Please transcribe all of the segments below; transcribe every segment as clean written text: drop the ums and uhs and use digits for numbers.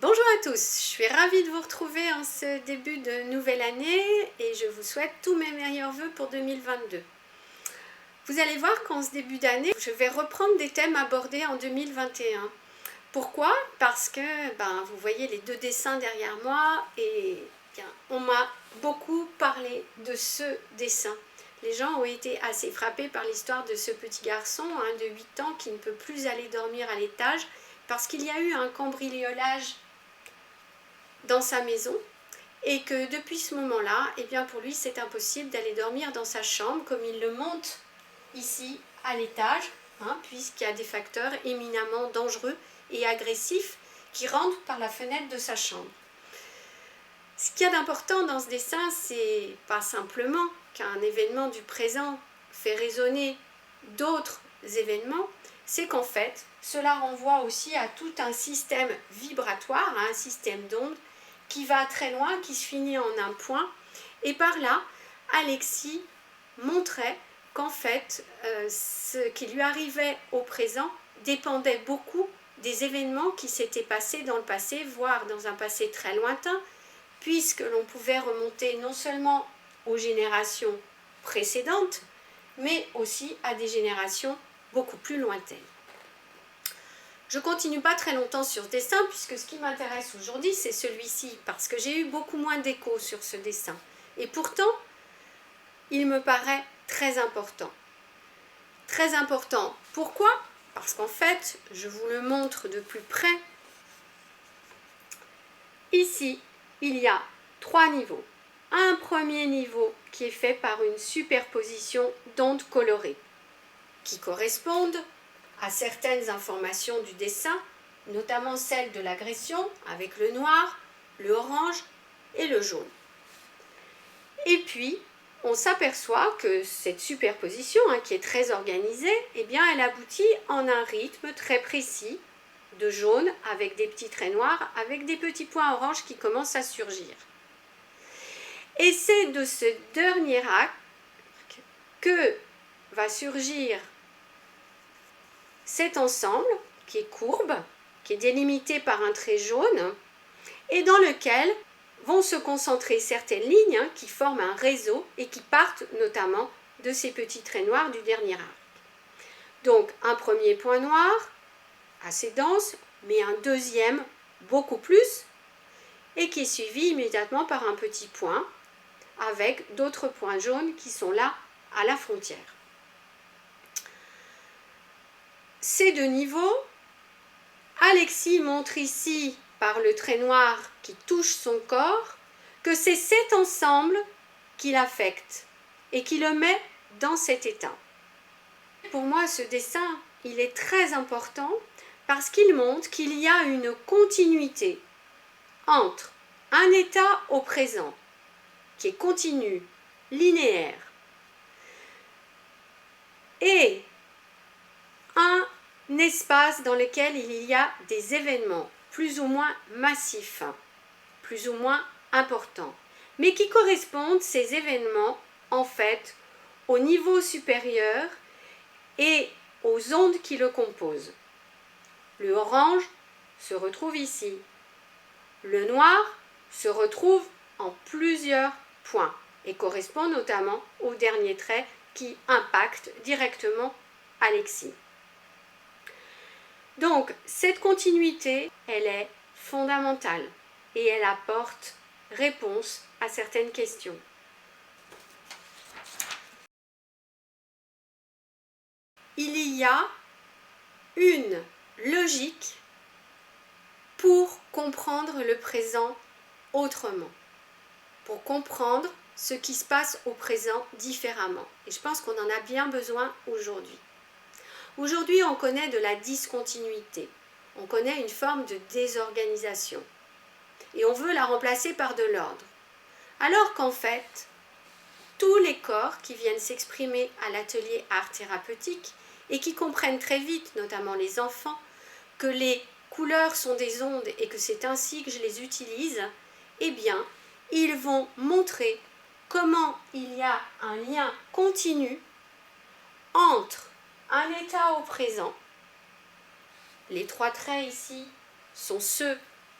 Bonjour à tous, je suis ravie de vous retrouver en ce début de nouvelle année et je vous souhaite tous mes meilleurs vœux pour 2022. Vous allez voir qu'en ce début d'année, je vais reprendre des thèmes abordés en 2021. Pourquoi? Parce que vous voyez les deux dessins derrière moi et on m'a beaucoup parlé de ce dessin. Les gens ont été assez frappés par l'histoire de ce petit garçon de 8 ans qui ne peut plus aller dormir à l'étage parce qu'il y a eu un cambriolage dans sa maison et que depuis ce moment-là, pour lui c'est impossible d'aller dormir dans sa chambre comme il le montre ici à l'étage, puisqu'il y a des facteurs éminemment dangereux et agressifs qui rentrent par la fenêtre de sa chambre. Ce qu'il y a d'important dans ce dessin, c'est pas simplement qu'un événement du présent fait résonner d'autres événements, c'est qu'en fait, cela renvoie aussi à tout un système vibratoire, un système d'ondes qui va très loin, qui se finit en un point. Et par là, Alexis montrait qu'en fait, ce qui lui arrivait au présent dépendait beaucoup des événements qui s'étaient passés dans le passé, voire dans un passé très lointain, puisque l'on pouvait remonter non seulement aux générations précédentes, mais aussi à des générations beaucoup plus lointaines. Je ne continue pas très longtemps sur ce dessin, puisque ce qui m'intéresse aujourd'hui, c'est celui-ci, parce que j'ai eu beaucoup moins d'écho sur ce dessin. Et pourtant, il me paraît très important. Très important. Pourquoi? Parce qu'en fait, je vous le montre de plus près. Ici, il y a 3 niveaux. Un premier niveau qui est fait par une superposition d'ondes colorées, qui correspondent à certaines informations du dessin, notamment celle de l'agression avec le noir, le orange et le jaune. Et puis, on s'aperçoit que cette superposition, qui est très organisée, elle aboutit en un rythme très précis de jaune avec des petits traits noirs, avec des petits points orange qui commencent à surgir. Et c'est de ce dernier arc que va surgir cet ensemble qui est courbe, qui est délimité par un trait jaune, et dans lequel vont se concentrer certaines lignes qui forment un réseau et qui partent notamment de ces petits traits noirs du dernier arc. Donc un premier point noir, assez dense, mais un deuxième beaucoup plus, et qui est suivi immédiatement par un petit point, avec d'autres points jaunes qui sont là à la frontière. Ces deux niveaux, Alexis montre ici par le trait noir qui touche son corps que c'est cet ensemble qui l'affecte et qui le met dans cet état. Pour moi, ce dessin, il est très important parce qu'il montre qu'il y a une continuité entre un état au présent qui est continu, linéaire, et un espace dans lequel il y a des événements plus ou moins massifs, plus ou moins importants, mais qui correspondent, ces événements, en fait, au niveau supérieur et aux ondes qui le composent. Le orange se retrouve ici. Le noir se retrouve en plusieurs points et correspond notamment au dernier trait qui impacte directement Alexis. Donc, cette continuité, elle est fondamentale et elle apporte réponse à certaines questions. Il y a une logique pour comprendre le présent autrement, pour comprendre ce qui se passe au présent différemment. Et je pense qu'on en a bien besoin aujourd'hui. Aujourd'hui, on connaît de la discontinuité, on connaît une forme de désorganisation et on veut la remplacer par de l'ordre. Alors qu'en fait, tous les corps qui viennent s'exprimer à l'atelier art thérapeutique et qui comprennent très vite, notamment les enfants, que les couleurs sont des ondes et que c'est ainsi que je les utilise, ils vont montrer comment il y a un lien continu entre un état au présent. Les 3 traits ici sont ceux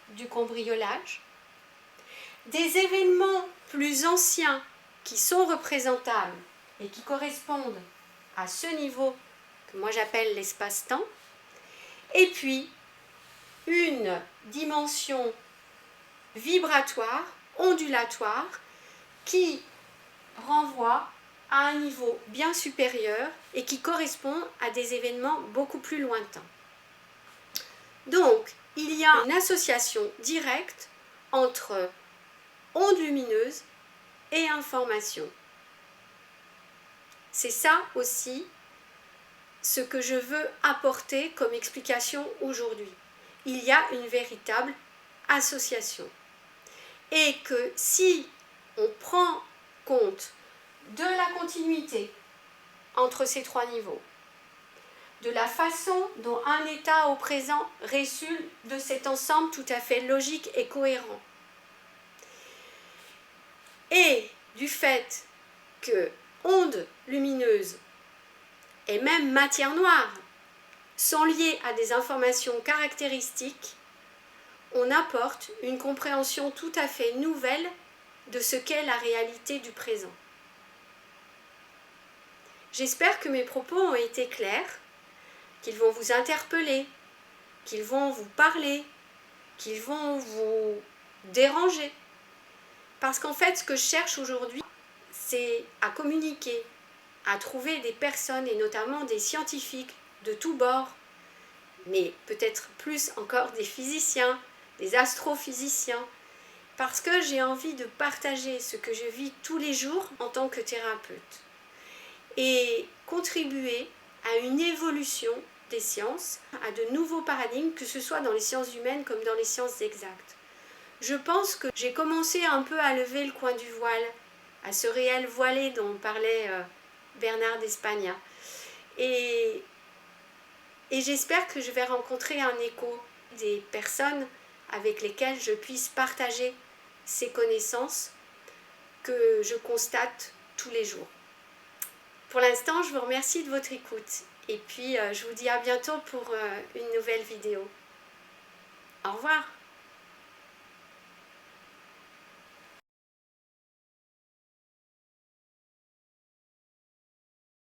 du cambriolage, des événements plus anciens qui sont représentables et qui correspondent à ce niveau que moi j'appelle l'espace-temps, et puis une dimension vibratoire, ondulatoire, qui renvoie à un niveau bien supérieur et qui correspond à des événements beaucoup plus lointains. Donc, il y a une association directe entre ondes lumineuses et information. C'est ça aussi ce que je veux apporter comme explication aujourd'hui. Il y a une véritable association. Et que si on prend compte de la continuité entre ces trois niveaux, de la façon dont un état au présent résulte de cet ensemble tout à fait logique et cohérent, et du fait que ondes lumineuses et même matière noire sont liées à des informations caractéristiques, on apporte une compréhension tout à fait nouvelle de ce qu'est la réalité du présent. J'espère que mes propos ont été clairs, qu'ils vont vous interpeller, qu'ils vont vous parler, qu'ils vont vous déranger. Parce qu'en fait, ce que je cherche aujourd'hui, c'est à communiquer, à trouver des personnes, et notamment des scientifiques de tous bords, mais peut-être plus encore des physiciens, des astrophysiciens, parce que j'ai envie de partager ce que je vis tous les jours en tant que thérapeute et contribuer à une évolution des sciences, à de nouveaux paradigmes, que ce soit dans les sciences humaines comme dans les sciences exactes. Je pense que j'ai commencé un peu à lever le coin du voile, à ce réel voilé dont parlait Bernard d'Espagna. Et j'espère que je vais rencontrer un écho des personnes avec lesquelles je puisse partager ces connaissances que je constate tous les jours. Pour l'instant, je vous remercie de votre écoute et puis je vous dis à bientôt pour une nouvelle vidéo. Au revoir.